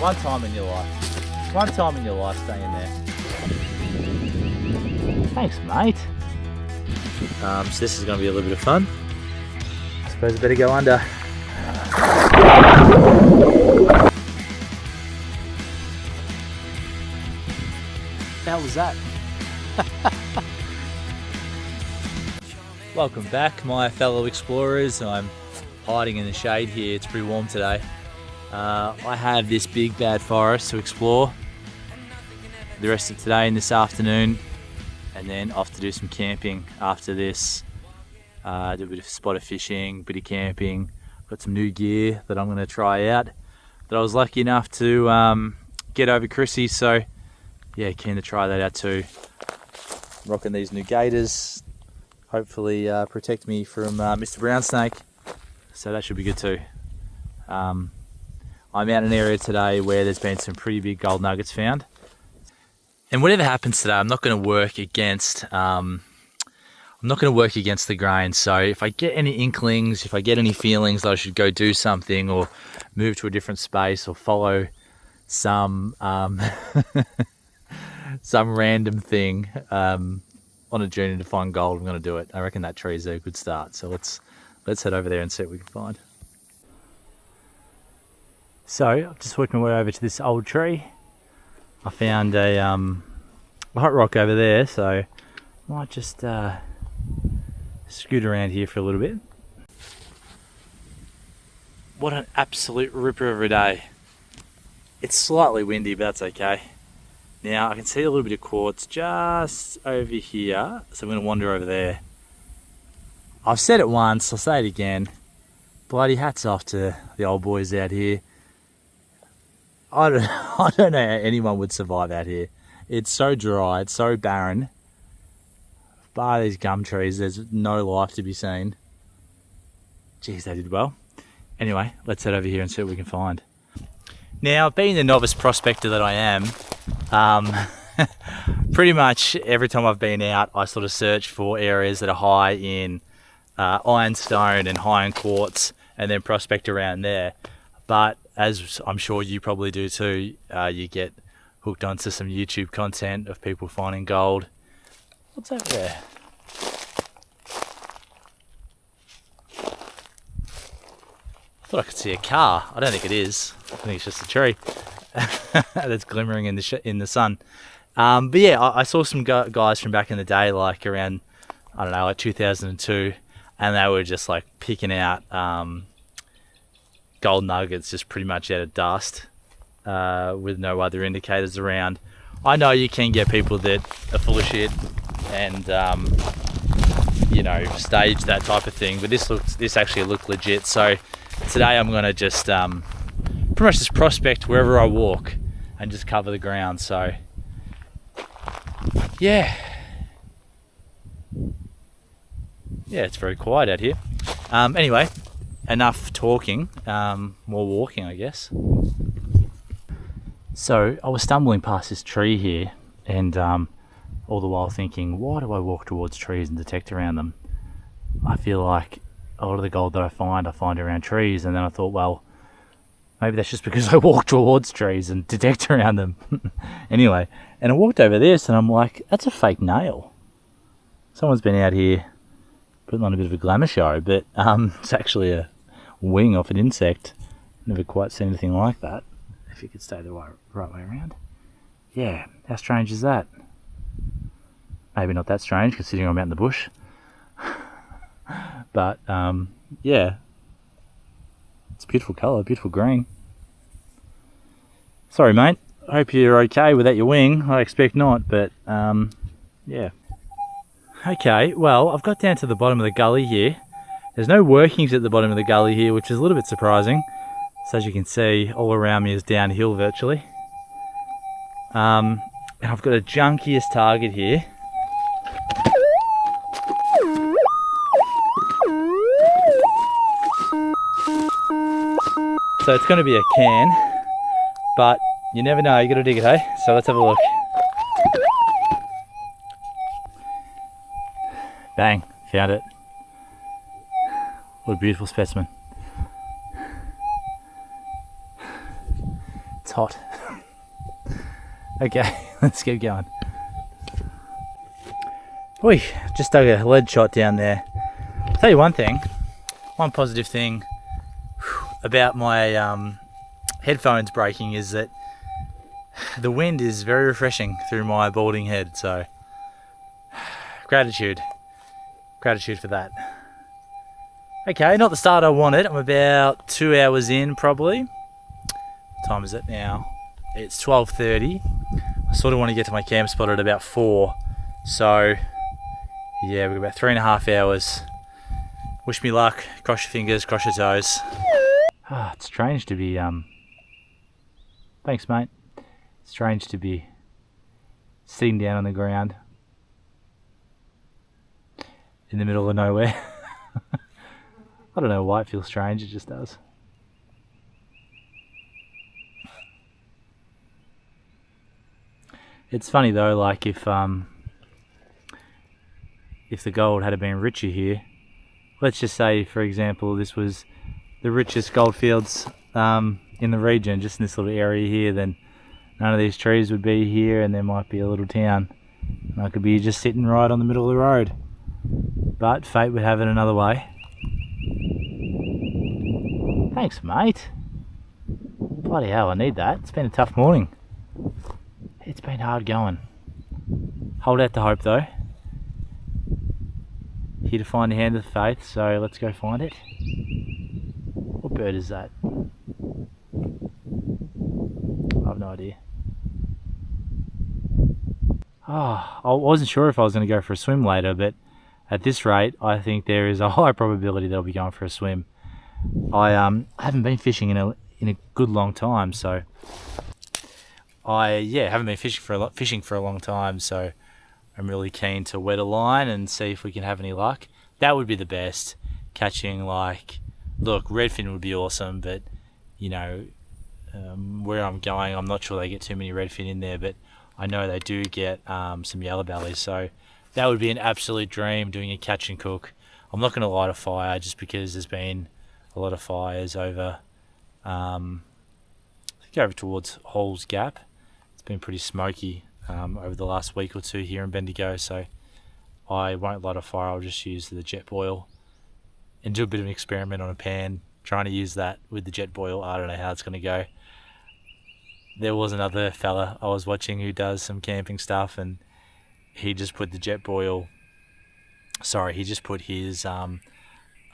One time in your life. One time in your life, stay in there. Thanks, mate. So this is going to be a little bit of fun. I suppose I better go under. How was that? Welcome back, my fellow explorers. I'm hiding in the shade here. It's pretty warm today. I have this big bad forest to explore the rest of today and this afternoon, and then off to do some camping after this. Do a bit of spotter fishing, a bit of camping. Got some new gear that I'm going to try out that I was lucky enough to get over Chrissy, so yeah, keen to try that out too. I'm rocking these new gaiters, hopefully protect me from Mr. Brown Snake, so that should be good too. I'm out in an area today where there's been some pretty big gold nuggets found, and whatever happens today, I'm not going to work against the grain. So if I get any inklings, if I get any feelings that I should go do something or move to a different space or follow some some random thing on a journey to find gold, I'm going to do it. I reckon that tree is a good start. So let's head over there and see what we can find. So I've just worked my way over to this old tree. I found a hot rock over there, so I might just scoot around here for a little bit. What an absolute ripper of a day. It's slightly windy, but that's okay. Now I can see a little bit of quartz just over here, so I'm going to wander over there. I've said it once, I'll say it again. Bloody hats off to the old boys out here. I don't know how anyone would survive out here. It's so dry, it's so barren. Bar these gum trees, there's no life to be seen. Geez, they did well. Anyway, let's head over here and see what we can find. Now, being the novice prospector that I am, pretty much every time I've been out, I sort of search for areas that are high in ironstone and high in quartz, and then prospect around there. But as I'm sure you probably do too, you get hooked onto some YouTube content of people finding gold. What's over there? I thought I could see a car. I don't think it is. I think it's just a tree that's glimmering in the sun. But yeah, I saw some guys from back in the day, like around, I don't know, like 2002, and they were just like picking out gold nuggets just pretty much out of dust with no other indicators around. I know you can get people that are full of shit and you know, stage that type of thing, but this actually looked legit. So today I'm going to just pretty much just prospect wherever I walk and just cover the ground. So yeah, it's very quiet out here. Anyway, enough talking, more walking, I guess. So I was stumbling past this tree here, and all the while thinking, why do I walk towards trees and detect around them? I feel like a lot of the gold that I find around trees, and then I thought, well, maybe that's just because I walk towards trees and detect around them. Anyway, and I walked over this and I'm like, that's a fake nail. Someone's been out here putting on a bit of a glamour show, but it's actually a wing off an insect. Never quite seen anything like that. If you could stay the right way around. Yeah, how strange is that? Maybe not that strange considering I'm out in the bush. But yeah, it's a beautiful colour, beautiful green. Sorry mate, I hope you're okay without your wing. I expect not, but yeah. Okay, well, I've got down to the bottom of the gully here. There's no workings at the bottom of the gully here, which is a little bit surprising. So as you can see, all around me is downhill virtually. And I've got a junkiest target here. So it's going to be a can, but you never know, you got to dig it, hey? So let's have a look. Bang, found it. What a beautiful specimen. it's hot. Okay, let's keep going. Oi, just dug a lead shot down there. I'll tell you one thing, one positive thing about my headphones breaking is that the wind is very refreshing through my balding head, so gratitude for that. Okay, not the start I wanted. I'm about 2 hours in probably. What time is it now? It's 12:30. I sort of want to get to my camp spot at about 4, so yeah, we've got about 3.5 hours. Wish me luck, cross your fingers, cross your toes. It's strange to be, thanks mate. It's strange to be sitting down on the ground in the middle of nowhere. I don't know why it feels strange, it just does. It's funny though, like if the gold had been richer here, let's just say for example this was the richest gold fields in the region, just in this little area here, then none of these trees would be here and there might be a little town and I could be just sitting right on the middle of the road. But fate would have it another way. Thanks mate. Bloody hell, I need that. It's been a tough morning. It's been hard going. Hold out to hope though. Here to find the hand of faith, so let's go find it. What bird is that? I have no idea. I wasn't sure if I was going to go for a swim later, but at this rate I think there is a high probability that I'll be going for a swim. I haven't been fishing in a good long time, so haven't been fishing for a long time, so I'm really keen to wet a line and see if we can have any luck. That would be the best. Catching look, redfin would be awesome, but you know, where I'm going, I'm not sure they get too many redfin in there, but I know they do get some yellow bellies, so that would be an absolute dream, doing a catch and cook. I'm not going to light a fire just because there's been a lot of fires over, I think over towards Hall's Gap. It's been pretty smoky over the last week or two here in Bendigo, so I won't light a fire. I'll just use the jet boil and do a bit of an experiment on a pan, trying to use that with the jet boil. I don't know how it's going to go. There was another fella I was watching who does some camping stuff, and he just put his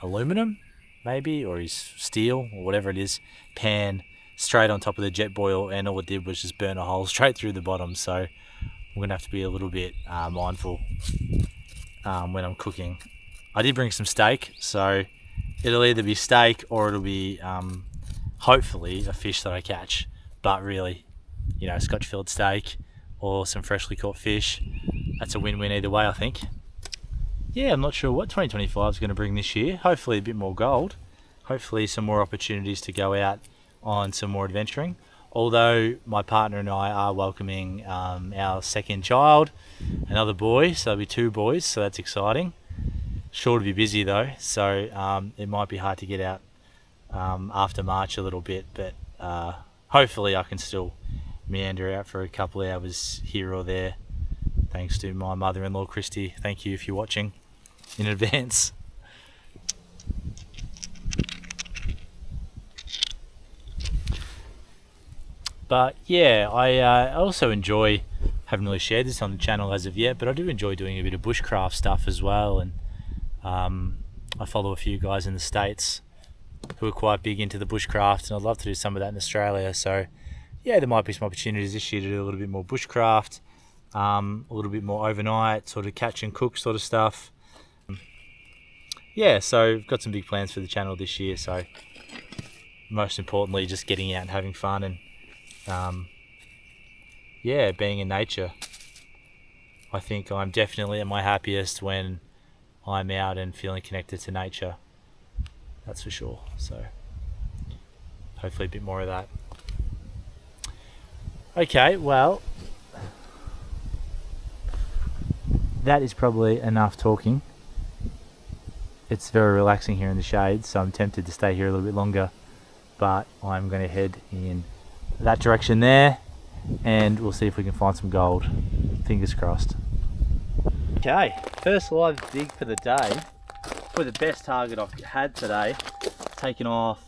aluminum maybe, or his steel or whatever it is, pan straight on top of the jet boil, and all it did was just burn a hole straight through the bottom. So I'm gonna have to be a little bit mindful when I'm cooking. I did bring some steak, so it'll either be steak or it'll be hopefully a fish that I catch, but really, you know, Scotch fillet steak or some freshly caught fish, that's a win-win either way, I think. Yeah, I'm not sure what 2025 is going to bring this year. Hopefully a bit more gold, hopefully some more opportunities to go out on some more adventuring, although my partner and I are welcoming our second child, another boy, so there'll be 2 boys, so that's exciting. Sure to be busy though, so it might be hard to get out after March a little bit, but hopefully I can still meander out for a couple of hours here or there, thanks to my mother-in-law Christy. Thank you if you're watching in advance. But yeah, I also enjoy, haven't really shared this on the channel as of yet, but I do enjoy doing a bit of bushcraft stuff as well, and I follow a few guys in the States who are quite big into the bushcraft, and I'd love to do some of that in Australia. So yeah, there might be some opportunities this year to do a little bit more bushcraft, a little bit more overnight, sort of catch and cook sort of stuff. Yeah, so I've got some big plans for the channel this year, so most importantly just getting out and having fun, and yeah, being in nature. I think I'm definitely at my happiest when I'm out and feeling connected to nature, that's for sure. So hopefully a bit more of that. Okay, well, that is probably enough talking. It's very relaxing here in the shade, so I'm tempted to stay here a little bit longer, but I'm going to head in that direction there, and we'll see if we can find some gold. Fingers crossed. Okay, first live dig for the day. Probably the best target I've had today. Taken off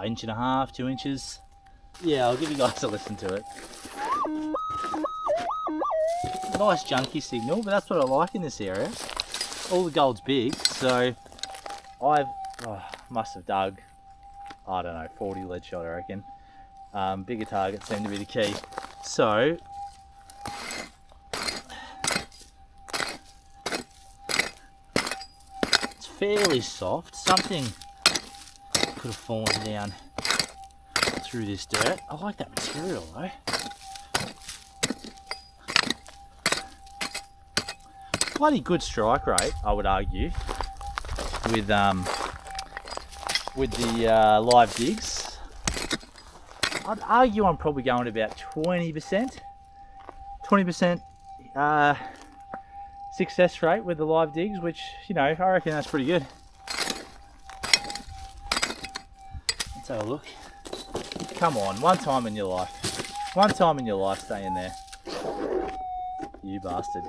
inch and a half, 2 inches. Yeah, I'll give you guys a listen to it. Nice junky signal, but that's what I like in this area. All the gold's big, so I must have dug, I don't know, 40 lead shot, I reckon. Bigger targets seem to be the key. So it's fairly soft. Something could have fallen down through this dirt. I like that material though. Bloody good strike rate, I would argue, with the live digs. I'd argue I'm probably going about 20%. 20% success rate with the live digs, which, you know, I reckon that's pretty good. Let's have a look. Come on, one time in your life. One time in your life, stay in there. You bastard.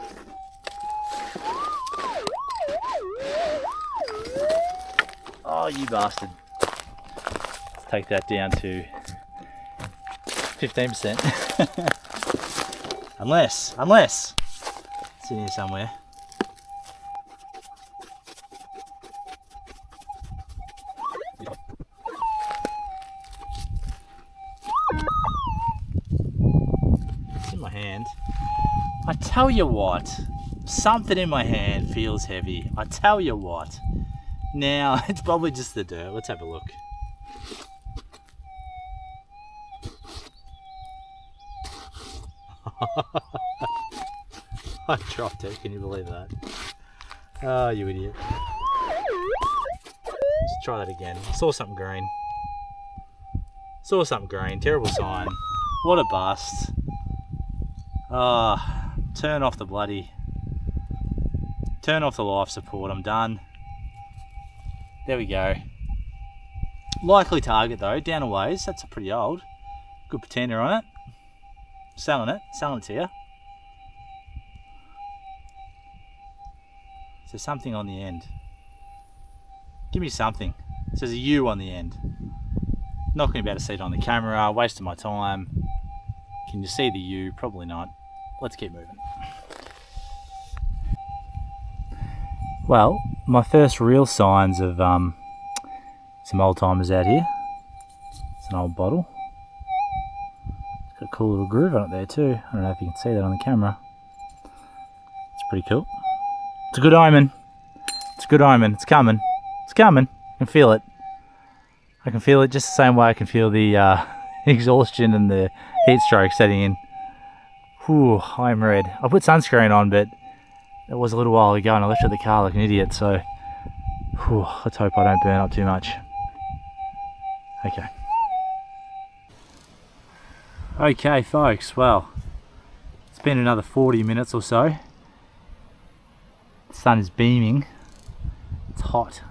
Oh, you bastard. Let's take that down to 15%. unless it's in here somewhere. It's in my hand. I tell you what, something in my hand feels heavy. I tell you what. Now, it's probably just the dirt. Let's have a look. I dropped it, can you believe that? Oh, you idiot. Let's try that again. Saw something green. Saw something green, terrible sign. What a bust. Turn off the life support, I'm done. There we go. Likely target though, down a ways. That's a pretty old. Good pretender on it. Selling it to you. There's something on the end. Give me something. It says a U on the end. Not going to be able to see it on the camera. Wasting my time. Can you see the U? Probably not. Let's keep moving. Well, my first real signs of some old timers out here. It's an old bottle. It's got a cool little groove on it there too. I don't know if you can see that on the camera. It's pretty cool. It's a good omen. It's a good omen. It's coming. It's coming. I can feel it. I can feel it just the same way I can feel the exhaustion and the heat stroke setting in. Whew, I'm red. I put sunscreen on, but it was a little while ago and I left it at the car like an idiot, so whew, let's hope I don't burn up too much. Okay. Okay folks, well, it's been another 40 minutes or so. The sun is beaming. It's hot.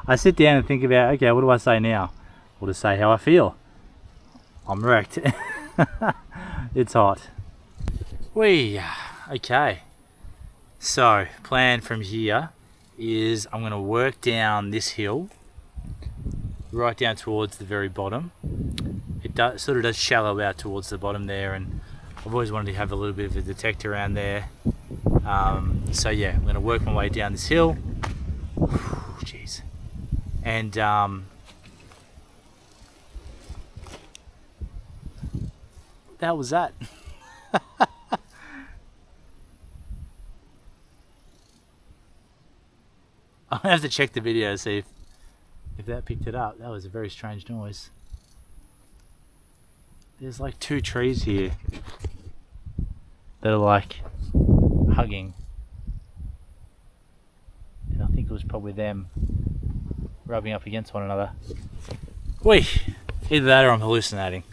I sit down and think about, okay, what do I say now? Well, to say how I feel. I'm wrecked. It's hot. Okay. So, plan from here is I'm going to work down this hill, right down towards the very bottom. It sort of does shallow out towards the bottom there, and I've always wanted to have a little bit of a detector around there. So yeah, I'm going to work my way down this hill. Jeez. And that was that. I'll have to check the video to see if that picked it up. That was a very strange noise. There's like 2 trees here that are like hugging. And I think it was probably them rubbing up against one another. Either that or I'm hallucinating.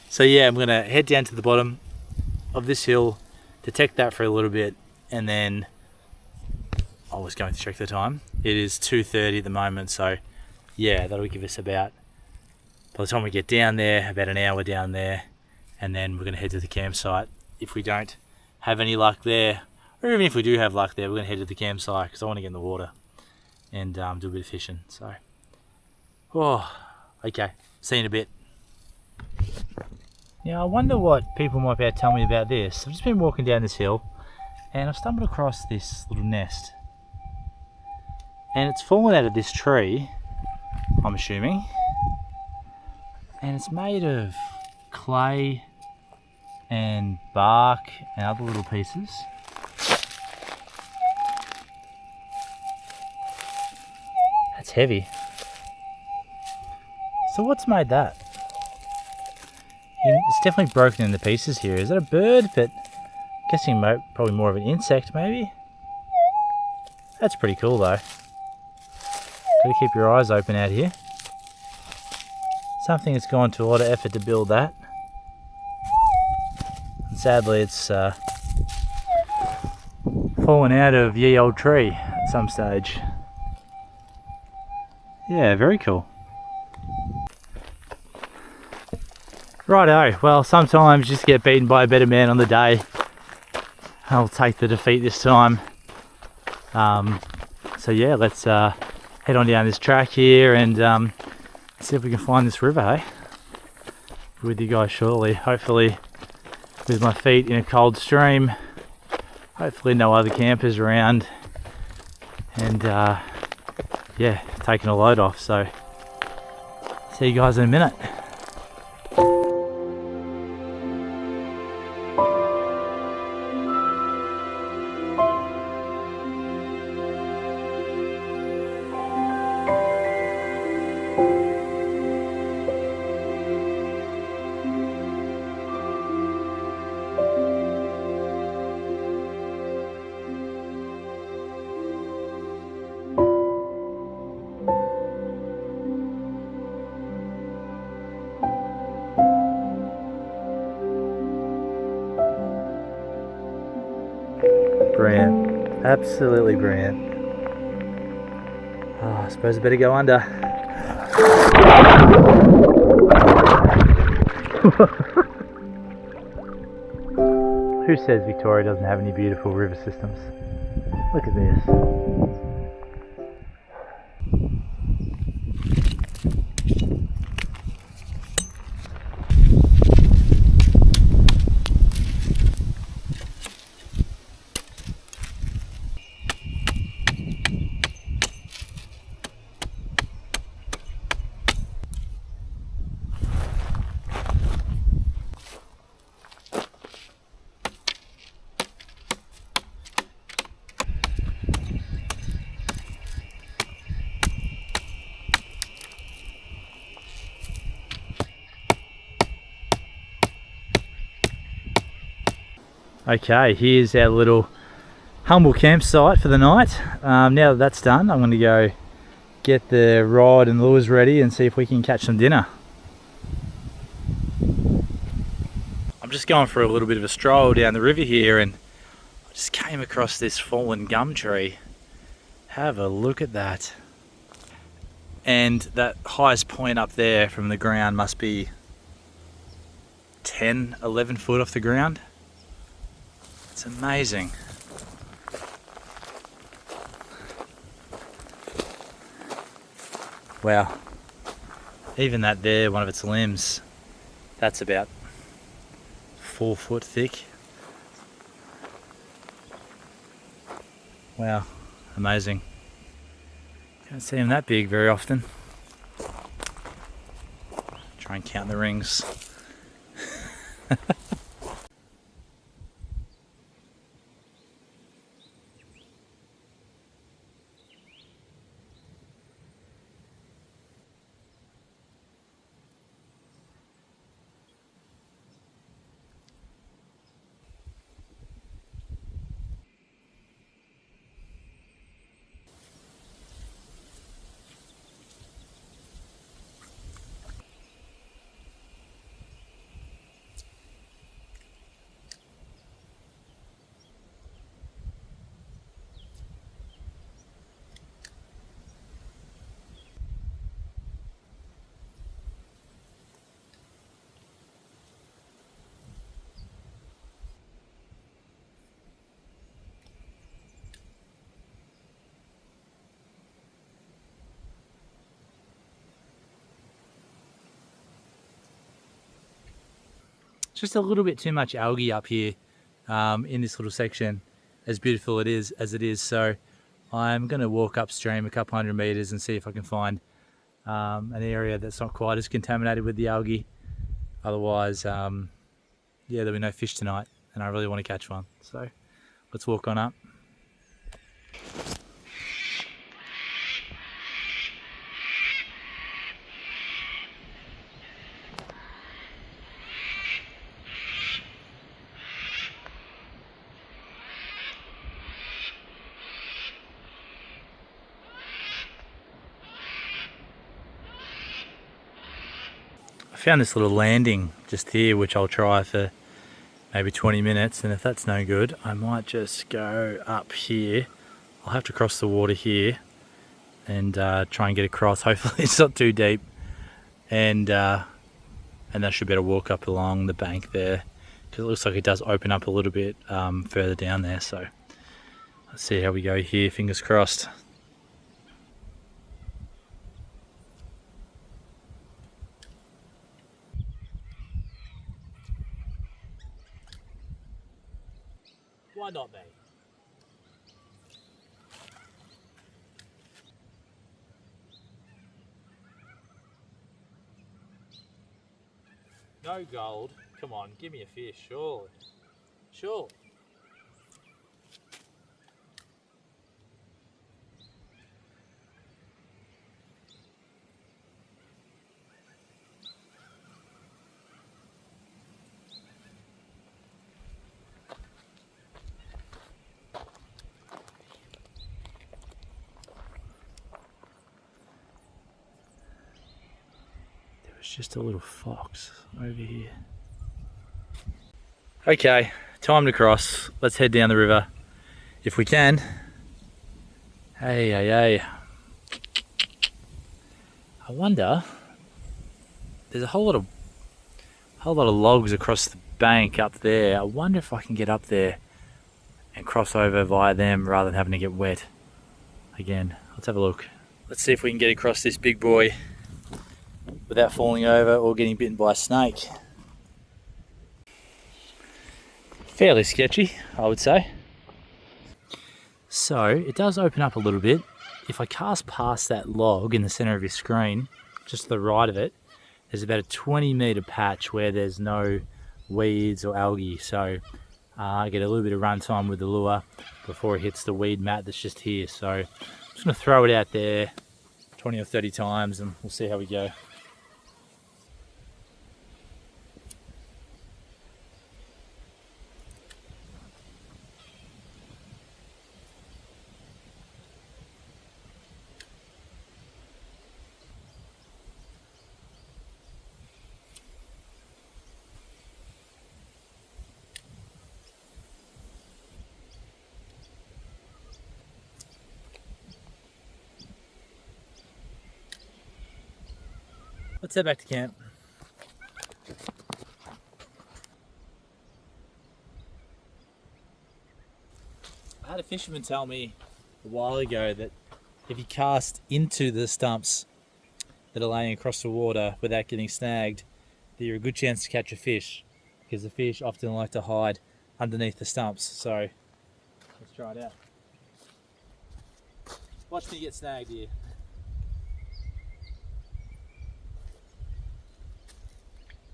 So yeah, I'm gonna head down to the bottom of this hill, detect that for a little bit, and then I was going to check the time. It is 2:30 at the moment, so yeah, that'll give us about by the time we get down there, about an hour down there, and then we're going to head to the campsite. If we don't have any luck there, or even if we do have luck there, we're going to head to the campsite because I want to get in the water and do a bit of fishing. So, oh, okay, see you in a bit. Now I wonder what people might be able to tell me about this. I've just been walking down this hill and I've stumbled across this little nest. And it's fallen out of this tree, I'm assuming. And it's made of clay and bark and other little pieces. That's heavy. So what's made that? It's definitely broken into pieces here. Is that a bird? But I'm guessing probably more of an insect maybe. That's pretty cool though. Gotta keep your eyes open out here. Something that's gone to a lot of effort to build that. And sadly it's fallen out of ye old tree at some stage. Yeah, very cool. Righto, well sometimes you just get beaten by a better man on the day. I'll take the defeat this time. So yeah, let's head on down this track here and see if we can find this river, hey? Be with you guys shortly, hopefully with my feet in a cold stream. Hopefully no other campers around. And yeah, taking a load off, so see you guys in a minute. Brilliant, absolutely brilliant. Oh, I suppose I better go under. Who says Victoria doesn't have any beautiful river systems? Look at this. Okay, here's our little humble campsite for the night. Now that that's done, I'm going to go get the rod and lures ready and see if we can catch some dinner. I'm just going for a little bit of a stroll down the river here and I just came across this fallen gum tree. Have a look at that. And that highest point up there from the ground must be 10, 11 foot off the ground. It's amazing. Wow. Even that there, one of its limbs, that's about 4 foot thick. Wow, amazing. Can't see them that big very often. Try and count the rings. just a little bit too much algae up here in this little section, as beautiful as it is. So I'm going to walk upstream a couple hundred meters and see if I can find an area that's not quite as contaminated with the algae. Otherwise, yeah, there'll be no fish tonight, and I really want to catch one. So let's walk on up. I found this little landing just here, which I'll try for maybe 20 minutes, and if that's no good, I might just go up here. I'll have to cross the water here and try and get across. Hopefully it's not too deep, and I should be able to walk up along the bank there, because it looks like it does open up a little bit further down there. So let's see how we go here, fingers crossed. Why not me? No gold. Come on, give me a fish, surely. Sure. It's just a little fox over here. Okay, time to cross. Let's head down the river if we can. Hey. I wonder, there's a whole lot of logs across the bank up there. I wonder if I can get up there and cross over via them rather than having to get wet again. Let's have a look. Let's see if we can get across this big boy without falling over or getting bitten by a snake. Fairly sketchy, I would say. So it does open up a little bit. If I cast past that log in the center of your screen, just to the right of it, there's about a 20-meter patch where there's no weeds or algae. So I get a little bit of run time with the lure before it hits the weed mat that's just here. So I'm just going to throw it out there 20 or 30 times and we'll see how we go. Let's head back to camp. I had a fisherman tell me a while ago that if you cast into the stumps that are laying across the water without getting snagged, that you're a good chance to catch a fish, because the fish often like to hide underneath the stumps. So let's try it out. Watch me get snagged here.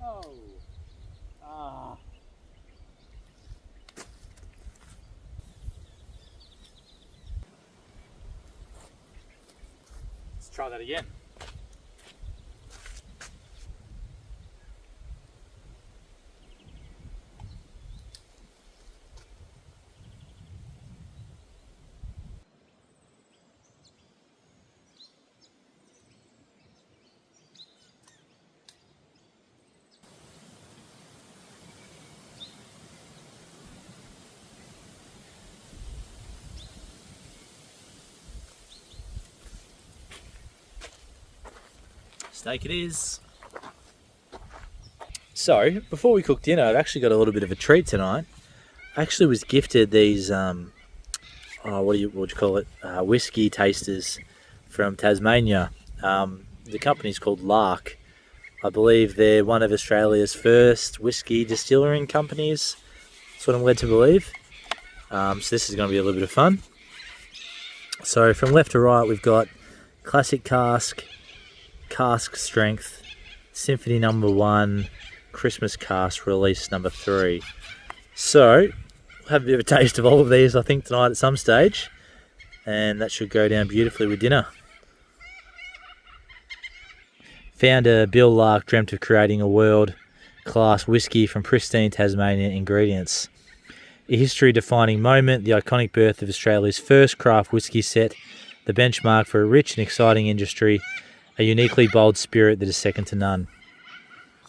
Oh. Ah. Let's try that again. Snake it is. So, before we cook dinner, I've actually got a little bit of a treat tonight. I actually was gifted these, what do you call it? Whiskey tasters from Tasmania. The company's called Lark. I believe they're one of Australia's first whiskey distilling companies. That's what I'm led to believe. So this is going to be a little bit of fun. So from left to right, we've got classic cask, cask strength, Symphony number 1, Christmas cask release number 3. So we'll have a bit of a taste of all of these, I think, tonight at some stage, and that should go down beautifully with dinner. Founder Bill Lark dreamt of creating a world-class whiskey from pristine Tasmanian ingredients. A history-defining moment, the iconic birth of Australia's first craft whiskey set the benchmark for a rich and exciting industry, a uniquely bold spirit that is second to none.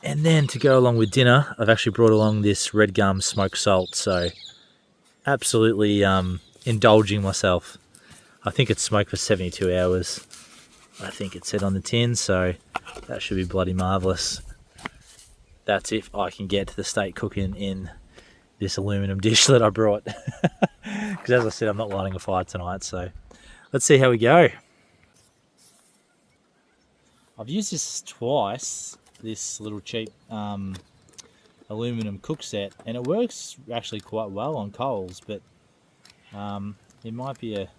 And then to go along with dinner, I've actually brought along this red gum smoked salt, so absolutely indulging myself. I think it's smoked for 72 hours. I think it said on the tin, so that should be bloody marvellous. That's if I can get to the steak cooking in this aluminum dish that I brought. Because as I said, I'm not lighting a fire tonight, so let's see how we go. I've used this twice, this little cheap aluminum cook set, and it works actually quite well on coals, but it might be a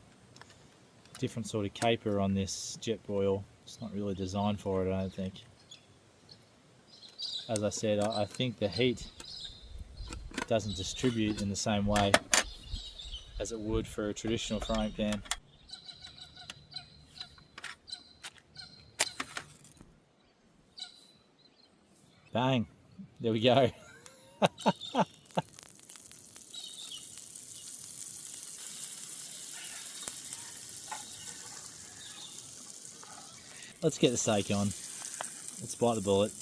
different sort of caper on this jet boil. It's not really designed for it, I don't think. As I said, I think the heat doesn't distribute in the same way as it would for a traditional frying pan. Bang, there we go. Let's get the steak on. Let's bite the bullet.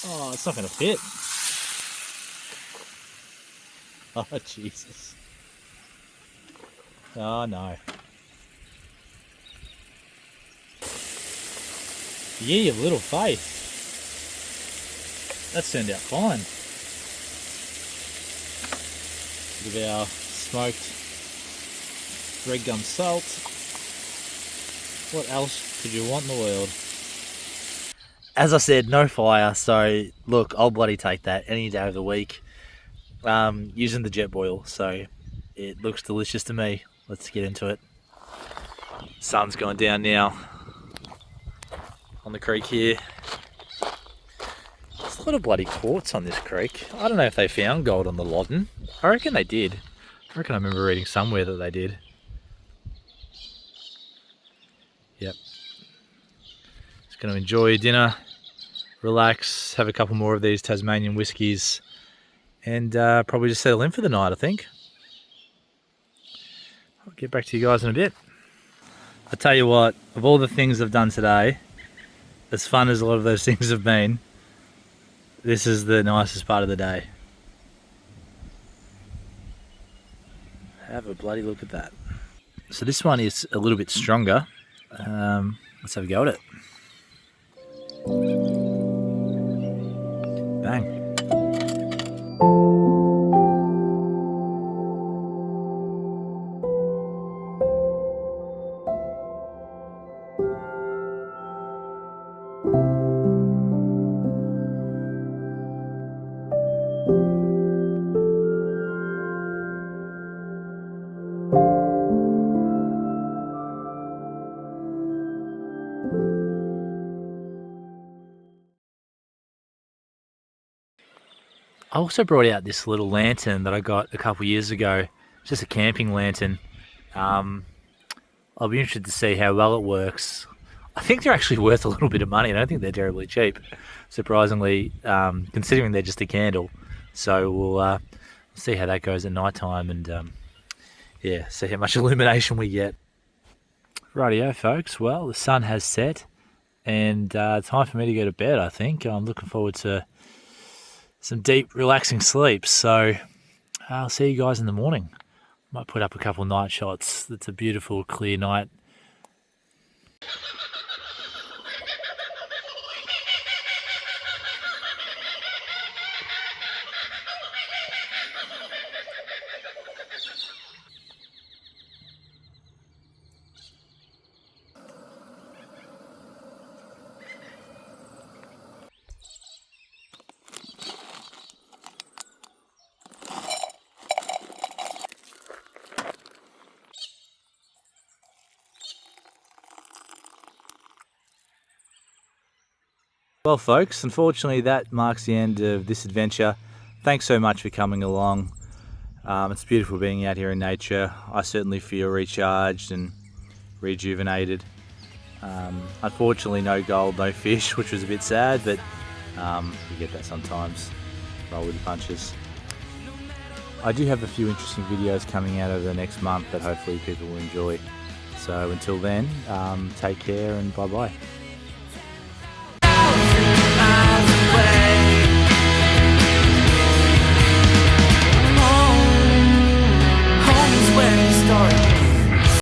Oh, it's not going to fit. Oh, Jesus. Oh, no. Ye of little faith. That turned out fine. Bit of our smoked red gum salt. What else could you want in the world? As I said, no fire, so look, I'll bloody take that any day of the week. Using the jet boil, so it looks delicious to me. Let's get into it. Sun's going down now on the creek here. There's a lot of bloody quartz on this creek. I don't know if they found gold on the Loddon. I reckon they did. I reckon I remember reading somewhere that they did. Yep. Just going to enjoy dinner, relax, have a couple more of these Tasmanian whiskies, and probably just settle in for the night, I think. I'll get back to you guys in a bit. I tell you what, of all the things I've done today, as fun as a lot of those things have been, this is the nicest part of the day. Have a bloody look at that. So this one is a little bit stronger. Let's have a go at it. Bang. I also brought out this little lantern that I got a couple years ago. It's just a camping lantern. I'll be interested to see how well it works. I think they're actually worth a little bit of money. I don't think they're terribly cheap, surprisingly, considering they're just a candle. So we'll see how that goes at night time and yeah, see how much illumination we get. Rightio, folks. Well, the sun has set and time for me to go to bed, I think. I'm looking forward to some deep, relaxing sleep. So I'll see you guys in the morning. Might put up a couple night shots. It's a beautiful, clear night. Well folks, unfortunately that marks the end of this adventure. Thanks so much for coming along. It's beautiful being out here in nature. I certainly feel recharged and rejuvenated. Unfortunately no gold, no fish, which was a bit sad, but you get that sometimes. Roll with the punches. I do have a few interesting videos coming out over the next month that hopefully people will enjoy. So until then, take care and bye bye.